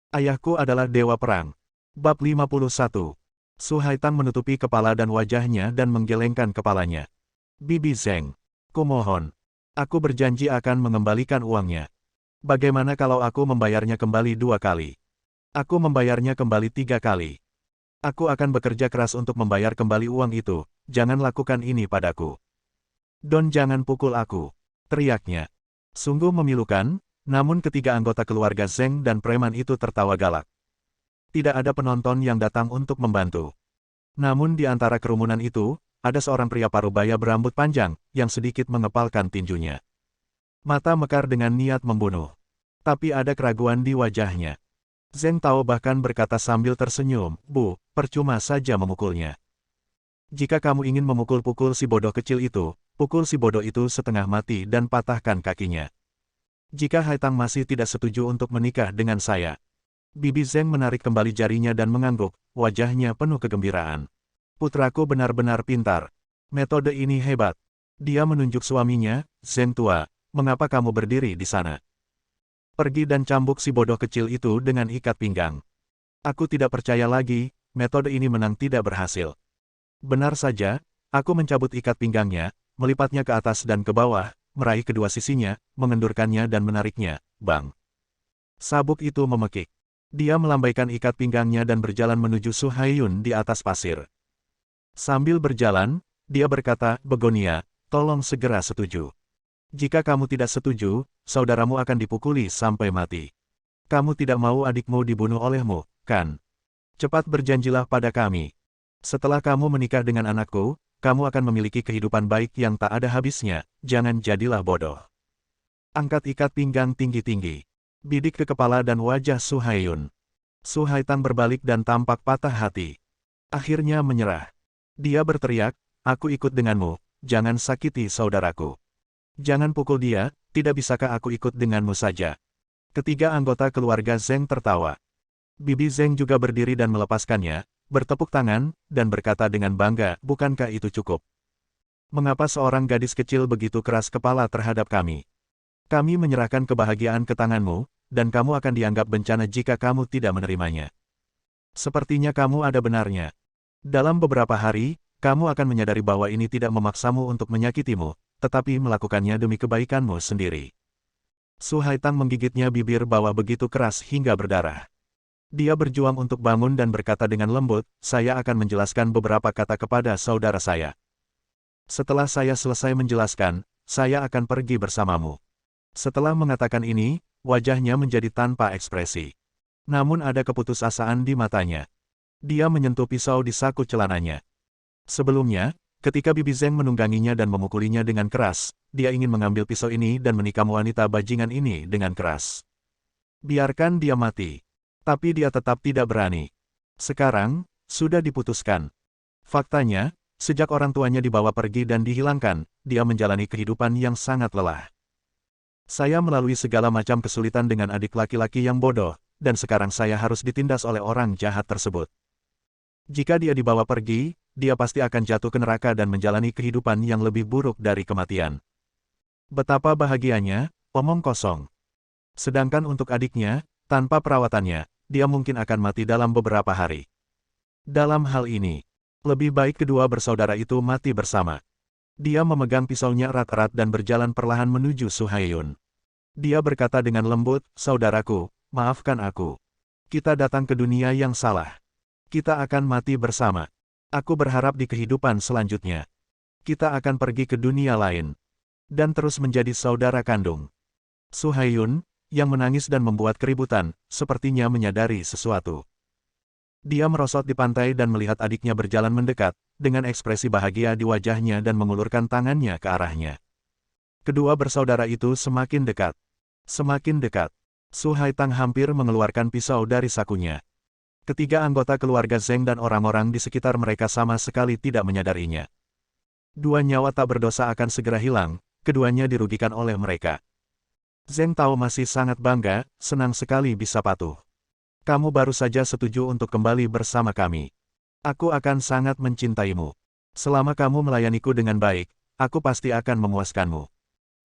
Ayahku adalah dewa perang. Bab 51. Su Haitang menutupi kepala dan wajahnya dan menggelengkan kepalanya. Bibi Zeng, kumohon. Aku berjanji akan mengembalikan uangnya. Bagaimana kalau aku membayarnya kembali 2 kali? Aku membayarnya kembali 3 kali. Aku akan bekerja keras untuk membayar kembali uang itu, jangan lakukan ini padaku. Don, jangan pukul aku, teriaknya. Sungguh memilukan, namun ketiga anggota keluarga Zeng dan preman itu tertawa galak. Tidak ada penonton yang datang untuk membantu. Namun di antara kerumunan itu, ada seorang pria parubaya berambut panjang, yang sedikit mengepalkan tinjunya. Mata mekar dengan niat membunuh. Tapi ada keraguan di wajahnya. Zeng Tao bahkan berkata sambil tersenyum, "Bu, percuma saja memukulnya. Jika kamu ingin memukul-pukul si bodoh kecil itu, pukul si bodoh itu setengah mati dan patahkan kakinya. Jika Haitang masih tidak setuju untuk menikah dengan saya." Bibi Zeng menarik kembali jarinya dan mengangguk, wajahnya penuh kegembiraan. "Putraku benar-benar pintar. Metode ini hebat." Dia menunjuk suaminya, "Zeng tua, mengapa kamu berdiri di sana? Pergi dan cambuk si bodoh kecil itu dengan ikat pinggang." "Aku tidak percaya lagi, metode ini menang tidak berhasil." "Benar saja, aku mencabut ikat pinggangnya, melipatnya ke atas dan ke bawah, meraih kedua sisinya, mengendurkannya dan menariknya, bang." Sabuk itu memekik. Dia melambaikan ikat pinggangnya dan berjalan menuju Su Haiyun di atas pasir. Sambil berjalan, dia berkata, "Begonia, tolong segera setuju. Jika kamu tidak setuju, saudaramu akan dipukuli sampai mati. Kamu tidak mau adikmu dibunuh olehmu, kan? Cepat berjanjilah pada kami. Setelah kamu menikah dengan anakku, kamu akan memiliki kehidupan baik yang tak ada habisnya, jangan jadilah bodoh." Angkat ikat pinggang tinggi-tinggi. Bidik ke kepala dan wajah Su Haiyun. Su Haitang berbalik dan tampak patah hati. Akhirnya menyerah. Dia berteriak, "Aku ikut denganmu, jangan sakiti saudaraku. Jangan pukul dia, tidak bisakah aku ikut denganmu saja?" Ketiga anggota keluarga Zeng tertawa. Bibi Zeng juga berdiri dan melepaskannya, bertepuk tangan, dan berkata dengan bangga, "Bukankah itu cukup? Mengapa seorang gadis kecil begitu keras kepala terhadap kami? Kami menyerahkan kebahagiaan ke tanganmu, dan kamu akan dianggap bencana jika kamu tidak menerimanya. Sepertinya kamu ada benarnya. Dalam beberapa hari, kamu akan menyadari bahwa ini tidak memaksamu untuk menyakitimu, tetapi melakukannya demi kebaikanmu sendiri." Su Haitang menggigitnya bibir bawah begitu keras hingga berdarah. Dia berjuang untuk bangun dan berkata dengan lembut, "Saya akan menjelaskan beberapa kata kepada saudara saya. Setelah saya selesai menjelaskan, saya akan pergi bersamamu." Setelah mengatakan ini, wajahnya menjadi tanpa ekspresi. Namun ada keputusasaan di matanya. Dia menyentuh pisau di saku celananya. Sebelumnya, ketika Bibi Zeng menungganginya dan memukulinya dengan keras, dia ingin mengambil pisau ini dan menikam wanita bajingan ini dengan keras. Biarkan dia mati. Tapi dia tetap tidak berani. Sekarang, sudah diputuskan. Faktanya, sejak orang tuanya dibawa pergi dan dihilangkan, dia menjalani kehidupan yang sangat lelah. "Saya melalui segala macam kesulitan dengan adik laki-laki yang bodoh, dan sekarang saya harus ditindas oleh orang jahat tersebut. Jika dia dibawa pergi, dia pasti akan jatuh ke neraka dan menjalani kehidupan yang lebih buruk dari kematian. Betapa bahagianya, omong kosong. Sedangkan untuk adiknya, tanpa perawatannya, dia mungkin akan mati dalam beberapa hari. Dalam hal ini, lebih baik kedua bersaudara itu mati bersama." Dia memegang pisaunya erat-erat dan berjalan perlahan menuju Su Haiyun. Dia berkata dengan lembut, "Saudaraku, maafkan aku. Kita datang ke dunia yang salah. Kita akan mati bersama. Aku berharap di kehidupan selanjutnya, kita akan pergi ke dunia lain, dan terus menjadi saudara kandung." Su Haiyun, yang menangis dan membuat keributan, sepertinya menyadari sesuatu. Dia merosot di pantai dan melihat adiknya berjalan mendekat, dengan ekspresi bahagia di wajahnya dan mengulurkan tangannya ke arahnya. Kedua bersaudara itu semakin dekat. Semakin dekat. Su Haitang hampir mengeluarkan pisau dari sakunya. Ketiga anggota keluarga Zeng dan orang-orang di sekitar mereka sama sekali tidak menyadarinya. Dua nyawa tak berdosa akan segera hilang, keduanya dirugikan oleh mereka. Zeng Tao masih sangat bangga, senang sekali bisa patuh. "Kamu baru saja setuju untuk kembali bersama kami. Aku akan sangat mencintaimu. Selama kamu melayaniku dengan baik, aku pasti akan memuaskanmu."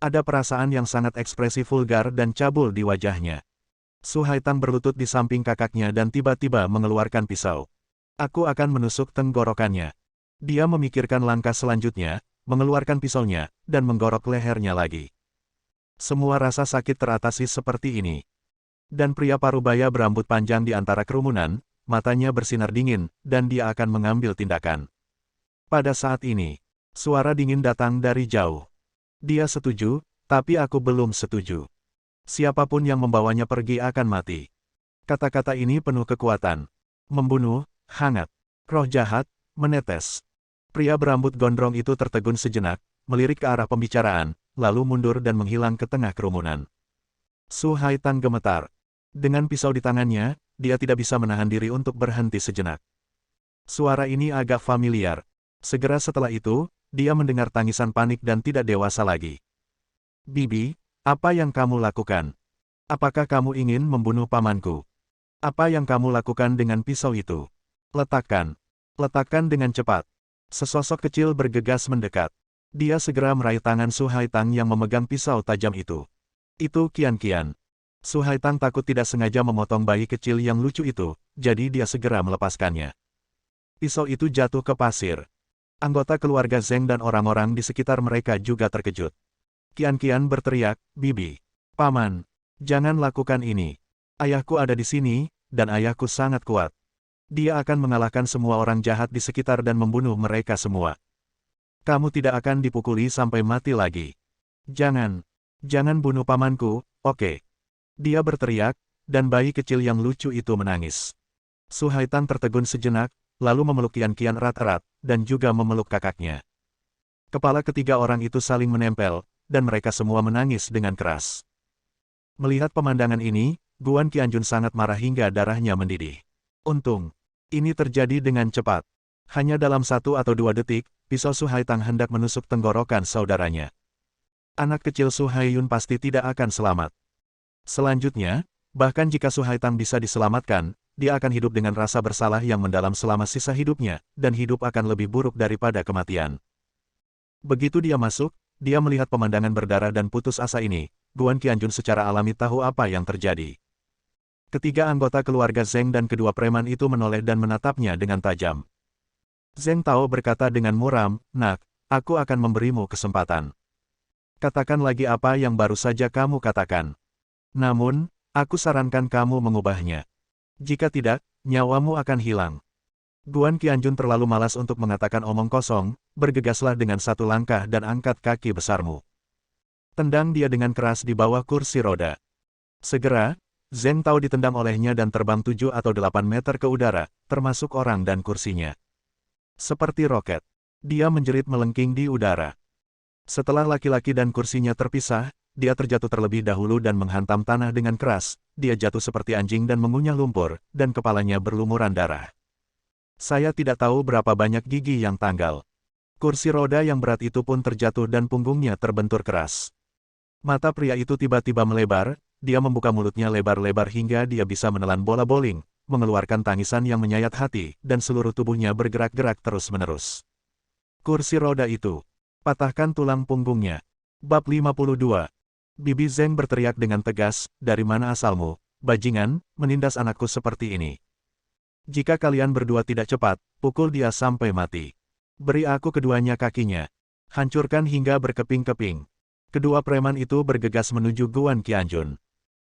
Ada perasaan yang sangat ekspresif vulgar dan cabul di wajahnya. Su Haitang berlutut di samping kakaknya dan tiba-tiba mengeluarkan pisau. Aku akan menusuk tenggorokannya. Dia memikirkan langkah selanjutnya, mengeluarkan pisaunya, dan menggorok lehernya lagi. Semua rasa sakit teratasi seperti ini. Dan pria parubaya berambut panjang di antara kerumunan, matanya bersinar dingin, dan dia akan mengambil tindakan. Pada saat ini, suara dingin datang dari jauh. Dia setuju, tapi aku belum setuju. Siapapun yang membawanya pergi akan mati. Kata-kata ini penuh kekuatan. Membunuh, hangat, roh jahat, menetes. Pria berambut gondrong itu tertegun sejenak, melirik ke arah pembicaraan, lalu mundur dan menghilang ke tengah kerumunan. Su Haitang gemetar. Dengan pisau di tangannya, dia tidak bisa menahan diri untuk berhenti sejenak. Suara ini agak familiar. Segera setelah itu, dia mendengar tangisan panik dan tidak dewasa lagi. Bibi, apa yang kamu lakukan? Apakah kamu ingin membunuh pamanku? Apa yang kamu lakukan dengan pisau itu? Letakkan. Letakkan dengan cepat. Sesosok kecil bergegas mendekat. Dia segera meraih tangan Su Haitang yang memegang pisau tajam itu. Itu Qian. Su Haitang takut tidak sengaja memotong bayi kecil yang lucu itu, jadi dia segera melepaskannya. Pisau itu jatuh ke pasir. Anggota keluarga Zeng dan orang-orang di sekitar mereka juga terkejut. Qian berteriak, Bibi. Paman. Jangan lakukan ini. Ayahku ada di sini, dan ayahku sangat kuat. Dia akan mengalahkan semua orang jahat di sekitar dan membunuh mereka semua. Kamu tidak akan dipukuli sampai mati lagi. Jangan. Jangan bunuh pamanku, oke? Dia berteriak, dan bayi kecil yang lucu itu menangis. Su Haitang tertegun sejenak, lalu memeluk Qian erat-erat, dan juga memeluk kakaknya. Kepala ketiga orang itu saling menempel, dan mereka semua menangis dengan keras. Melihat pemandangan ini, Guan Qianjun sangat marah hingga darahnya mendidih. Untung, ini terjadi dengan cepat. Hanya dalam 1 atau 2 detik, pisau Su Haitang hendak menusuk tenggorokan saudaranya. Anak kecil Su Haiyun pasti tidak akan selamat. Selanjutnya, bahkan jika Su Haitang bisa diselamatkan, dia akan hidup dengan rasa bersalah yang mendalam selama sisa hidupnya, dan hidup akan lebih buruk daripada kematian. Begitu dia masuk, dia melihat pemandangan berdarah dan putus asa ini. Guan Qianjun secara alami tahu apa yang terjadi. Ketiga anggota keluarga Zeng dan kedua preman itu menoleh dan menatapnya dengan tajam. Zeng Tao berkata dengan muram, Nak, aku akan memberimu kesempatan. Katakan lagi apa yang baru saja kamu katakan. Namun, aku sarankan kamu mengubahnya. Jika tidak, nyawamu akan hilang. Guan Qianjun terlalu malas untuk mengatakan omong kosong, bergegaslah dengan 1 langkah dan angkat kaki besarmu. Tendang dia dengan keras di bawah kursi roda. Segera, Zeng Tao ditendang olehnya dan terbang 7 atau 8 meter ke udara, termasuk orang dan kursinya. Seperti roket, dia menjerit melengking di udara. Setelah laki-laki dan kursinya terpisah, dia terjatuh terlebih dahulu dan menghantam tanah dengan keras. Dia jatuh seperti anjing dan mengunyah lumpur, dan kepalanya berlumuran darah. Saya tidak tahu berapa banyak gigi yang tanggal. Kursi roda yang berat itu pun terjatuh dan punggungnya terbentur keras. Mata pria itu tiba-tiba melebar, dia membuka mulutnya lebar-lebar hingga dia bisa menelan bola bowling, mengeluarkan tangisan yang menyayat hati, dan seluruh tubuhnya bergerak-gerak terus-menerus. Kursi roda itu. Patahkan tulang punggungnya. Bab 52. Bibi Zeng berteriak dengan tegas, dari mana asalmu, bajingan, menindas anakku seperti ini. Jika kalian berdua tidak cepat, pukul dia sampai mati. Beri aku keduanya kakinya. Hancurkan hingga berkeping-keping. Kedua preman itu bergegas menuju Guan Qianjun.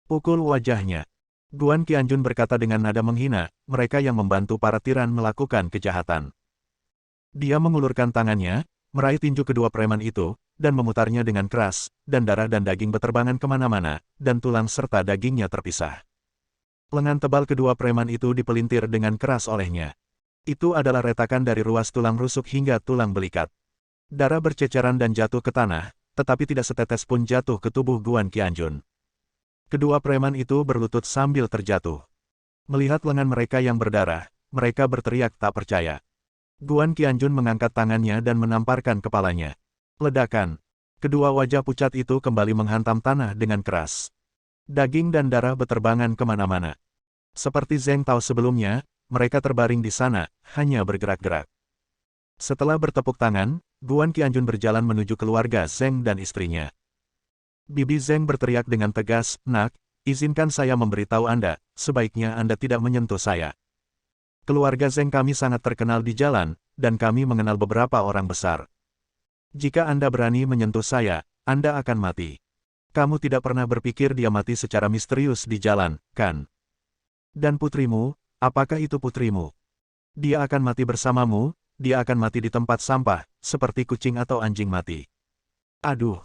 Pukul wajahnya. Guan Qianjun berkata dengan nada menghina, mereka yang membantu para tiran melakukan kejahatan. Dia mengulurkan tangannya, meraih tinju kedua preman itu, dan memutarnya dengan keras, dan darah dan daging beterbangan kemana-mana, dan tulang serta dagingnya terpisah. Lengan tebal kedua preman itu dipelintir dengan keras olehnya. Itu adalah retakan dari ruas tulang rusuk hingga tulang belikat. Darah berceceran dan jatuh ke tanah, tetapi tidak setetes pun jatuh ke tubuh Guan Qianjun. Kedua preman itu berlutut sambil terjatuh. Melihat lengan mereka yang berdarah, mereka berteriak tak percaya. Guan Qianjun mengangkat tangannya dan menamparkan kepalanya. Ledakan. Kedua wajah pucat itu kembali menghantam tanah dengan keras. Daging dan darah beterbangan kemana-mana. Seperti Zeng Tao sebelumnya, mereka terbaring di sana, hanya bergerak-gerak. Setelah bertepuk tangan, Guan Qianjun berjalan menuju keluarga Zeng dan istrinya. Bibi Zeng berteriak dengan tegas, Nak, izinkan saya memberitahu Anda, sebaiknya Anda tidak menyentuh saya. Keluarga Zeng kami sangat terkenal di jalan, dan kami mengenal beberapa orang besar. Jika Anda berani menyentuh saya, Anda akan mati. Kamu tidak pernah berpikir dia mati secara misterius di jalan, kan? Dan putrimu, apakah itu putrimu? Dia akan mati bersamamu, dia akan mati di tempat sampah, seperti kucing atau anjing mati. Aduh!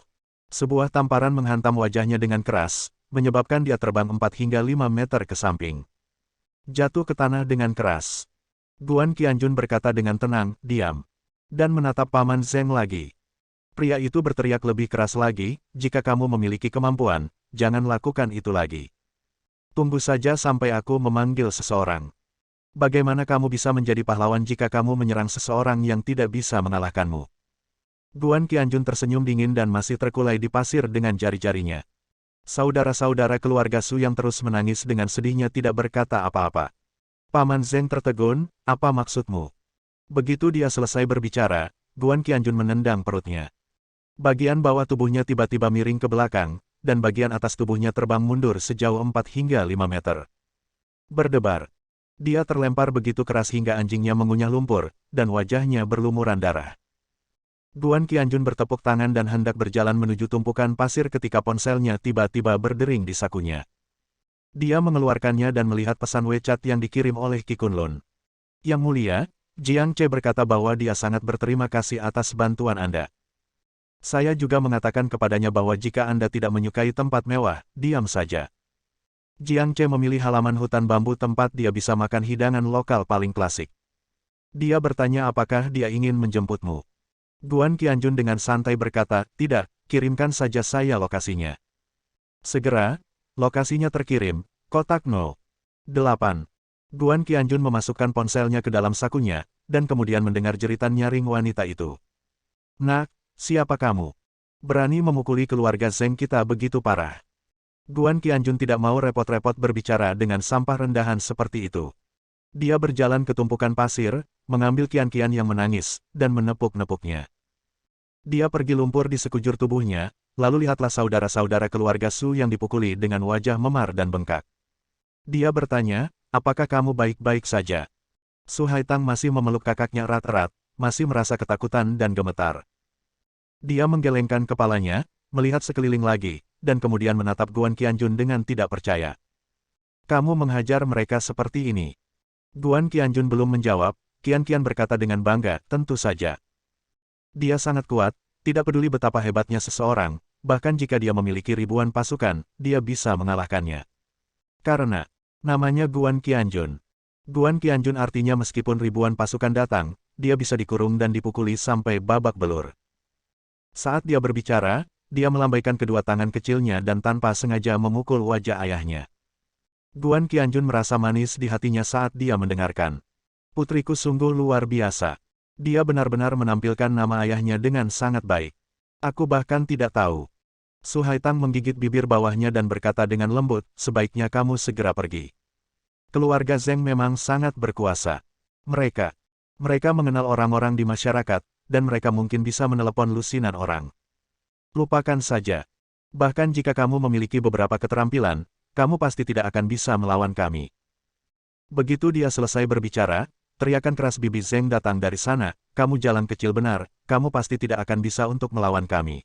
Sebuah tamparan menghantam wajahnya dengan keras, menyebabkan dia terbang 4 hingga 5 meter ke samping. Jatuh ke tanah dengan keras. Guan Qianjun berkata dengan tenang, diam. Dan menatap Paman Zeng lagi. Pria itu berteriak lebih keras lagi, jika kamu memiliki kemampuan, jangan lakukan itu lagi. Tunggu saja sampai aku memanggil seseorang. Bagaimana kamu bisa menjadi pahlawan jika kamu menyerang seseorang yang tidak bisa mengalahkanmu? Guan Qianjun tersenyum dingin dan masih terkulai di pasir dengan jari-jarinya. Saudara-saudara keluarga Su yang terus menangis dengan sedihnya tidak berkata apa-apa. Paman Zeng tertegun, apa maksudmu? Begitu dia selesai berbicara, Guan Qianjun menendang perutnya. Bagian bawah tubuhnya tiba-tiba miring ke belakang, dan bagian atas tubuhnya terbang mundur sejauh 4 hingga 5 meter. Berdebar. Dia terlempar begitu keras hingga anjingnya mengunyah lumpur, dan wajahnya berlumuran darah. Guan Qianjun bertepuk tangan dan hendak berjalan menuju tumpukan pasir ketika ponselnya tiba-tiba berdering di sakunya. Dia mengeluarkannya dan melihat pesan WeChat yang dikirim oleh Qi Kunlun. Yang mulia, Jiang Che berkata bahwa dia sangat berterima kasih atas bantuan Anda. Saya juga mengatakan kepadanya bahwa jika Anda tidak menyukai tempat mewah, diam saja. Jiang Che memilih halaman hutan bambu tempat dia bisa makan hidangan lokal paling klasik. Dia bertanya apakah dia ingin menjemputmu. Guan Qianjun dengan santai berkata, tidak, kirimkan saja saya lokasinya. Segera, lokasinya terkirim, kotak 08. Guan Qianjun memasukkan ponselnya ke dalam sakunya, dan kemudian mendengar jeritan nyaring wanita itu. Nak, siapa kamu? Berani memukuli keluarga Zeng kita begitu parah. Guan Qianjun tidak mau repot-repot berbicara dengan sampah rendahan seperti itu. Dia berjalan ke tumpukan pasir, mengambil kian-kian yang menangis, dan menepuk-nepuknya. Dia pergi lumpur di sekujur tubuhnya, lalu lihatlah saudara-saudara keluarga Su yang dipukuli dengan wajah memar dan bengkak. Dia bertanya, apakah kamu baik-baik saja? Su Haitang masih memeluk kakaknya erat-erat, masih merasa ketakutan dan gemetar. Dia menggelengkan kepalanya, melihat sekeliling lagi, dan kemudian menatap Guan Qianjun dengan tidak percaya. Kamu menghajar mereka seperti ini. Guan Qianjun belum menjawab, Qian-Qian berkata dengan bangga, tentu saja. Dia sangat kuat, tidak peduli betapa hebatnya seseorang, bahkan jika dia memiliki ribuan pasukan, dia bisa mengalahkannya. Karena namanya Guan Qianjun. Guan Qianjun artinya meskipun ribuan pasukan datang, dia bisa dikurung dan dipukuli sampai babak belur. Saat dia berbicara, dia melambaikan kedua tangan kecilnya dan tanpa sengaja memukul wajah ayahnya. Guan Qianjun merasa manis di hatinya saat dia mendengarkan. Putriku sungguh luar biasa. Dia benar-benar menampilkan nama ayahnya dengan sangat baik. Aku bahkan tidak tahu. Su Haitang menggigit bibir bawahnya dan berkata dengan lembut, sebaiknya kamu segera pergi. Keluarga Zeng memang sangat berkuasa. Mereka mengenal orang-orang di masyarakat, dan mereka mungkin bisa menelepon lusinan orang. Lupakan saja. Bahkan jika kamu memiliki beberapa keterampilan, kamu pasti tidak akan bisa melawan kami. Begitu dia selesai berbicara, teriakan keras Bibi Zeng datang dari sana, kamu jalan kecil benar, kamu pasti tidak akan bisa untuk melawan kami.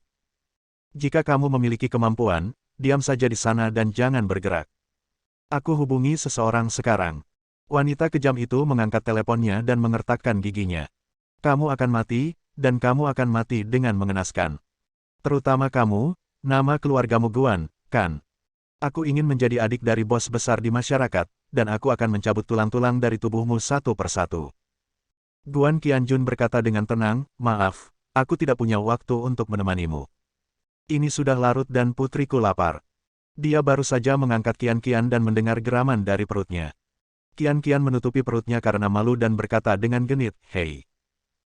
Jika kamu memiliki kemampuan, diam saja di sana dan jangan bergerak. Aku hubungi seseorang sekarang. Wanita kejam itu mengangkat teleponnya dan mengertakkan giginya. Kamu akan mati, dan kamu akan mati dengan mengenaskan. Terutama kamu, nama keluargamu Guan, kan? Aku ingin menjadi adik dari bos besar di masyarakat, dan aku akan mencabut tulang-tulang dari tubuhmu satu persatu. Guan Qianjun berkata dengan tenang, maaf, aku tidak punya waktu untuk menemanimu. Ini sudah larut dan putriku lapar. Dia baru saja mengangkat Qian-Qian dan mendengar geraman dari perutnya. Qian-Qian menutupi perutnya karena malu dan berkata dengan genit, hei.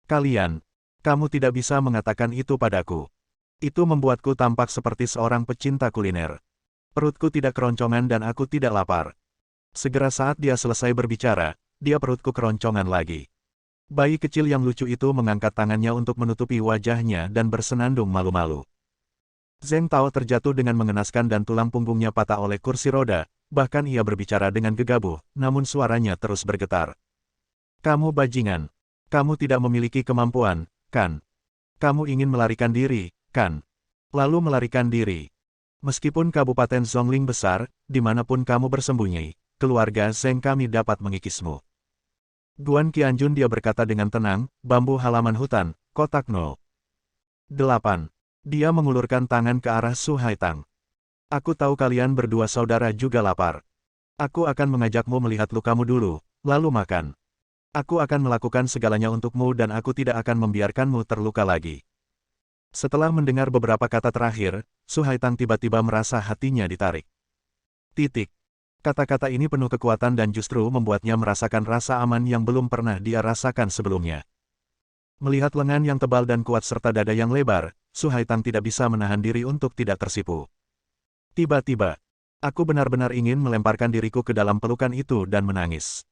Kalian, kamu tidak bisa mengatakan itu padaku. Itu membuatku tampak seperti seorang pecinta kuliner. Perutku tidak keroncongan dan aku tidak lapar. Segera saat dia selesai berbicara, dia perutku keroncongan lagi. Bayi kecil yang lucu itu mengangkat tangannya untuk menutupi wajahnya dan bersenandung malu-malu. Zheng Tao terjatuh dengan mengenaskan dan tulang punggungnya patah oleh kursi roda, bahkan ia berbicara dengan gegabah, namun suaranya terus bergetar. Kamu bajingan. Kamu tidak memiliki kemampuan, kan? Kamu ingin melarikan diri, kan? Lalu melarikan diri. Meskipun Kabupaten Zhongling besar, dimanapun kamu bersembunyi, keluarga Zheng kami dapat mengikismu. Guan Qianjun dia berkata dengan tenang, bambu halaman hutan, kotak 0. 8. Dia mengulurkan tangan ke arah Su Haitang. Aku tahu kalian berdua saudara juga lapar. Aku akan mengajakmu melihat lukamu dulu, lalu makan. Aku akan melakukan segalanya untukmu dan aku tidak akan membiarkanmu terluka lagi. Setelah mendengar beberapa kata terakhir, Su Haitang tiba-tiba merasa hatinya ditarik. Titik. Kata-kata ini penuh kekuatan dan justru membuatnya merasakan rasa aman yang belum pernah dia rasakan sebelumnya. Melihat lengan yang tebal dan kuat serta dada yang lebar, Su Haitang tidak bisa menahan diri untuk tidak tersipu. Tiba-tiba, aku benar-benar ingin melemparkan diriku ke dalam pelukan itu dan menangis.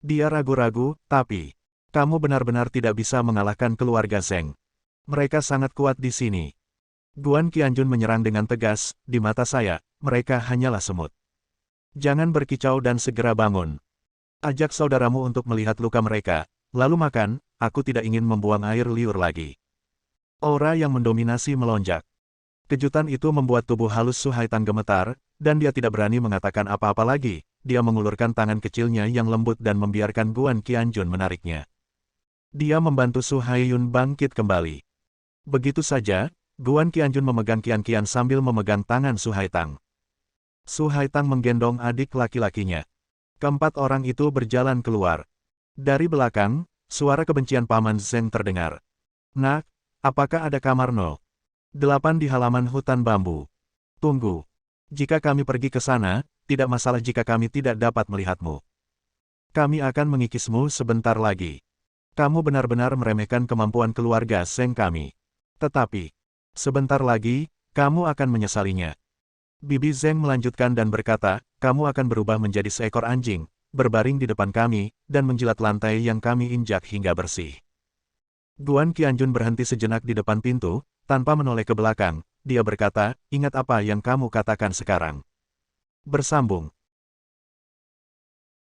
Dia ragu-ragu, tapi, kamu benar-benar tidak bisa mengalahkan keluarga Zheng. Mereka sangat kuat di sini. Guan Qianjun menyerang dengan tegas, di mata saya, mereka hanyalah semut. Jangan berkicau dan segera bangun. Ajak saudaramu untuk melihat luka mereka, lalu makan, aku tidak ingin membuang air liur lagi. Aura yang mendominasi melonjak. Kejutan itu membuat tubuh halus Su Haitang gemetar, dan dia tidak berani mengatakan apa-apa lagi. Dia mengulurkan tangan kecilnya yang lembut dan membiarkan Guan Qianjun menariknya. Dia membantu Su Haiyun bangkit kembali. Begitu saja, Guan Qianjun memegang Qian sambil memegang tangan Su Haitang. Su Haitang menggendong adik laki-lakinya. Keempat orang itu berjalan keluar. Dari belakang, suara kebencian Paman Zheng terdengar. Nak, apakah ada kamar 8 di halaman hutan bambu? Tunggu. Jika kami pergi ke sana, tidak masalah jika kami tidak dapat melihatmu. Kami akan mengikismu sebentar lagi. Kamu benar-benar meremehkan kemampuan keluarga Zheng kami. Tetapi, sebentar lagi, kamu akan menyesalinya. Bibi Zheng melanjutkan dan berkata, kamu akan berubah menjadi seekor anjing, berbaring di depan kami, dan menjilat lantai yang kami injak hingga bersih. Guan Qianjun berhenti sejenak di depan pintu, tanpa menoleh ke belakang. Dia berkata, ingat apa yang kamu katakan sekarang. Bersambung.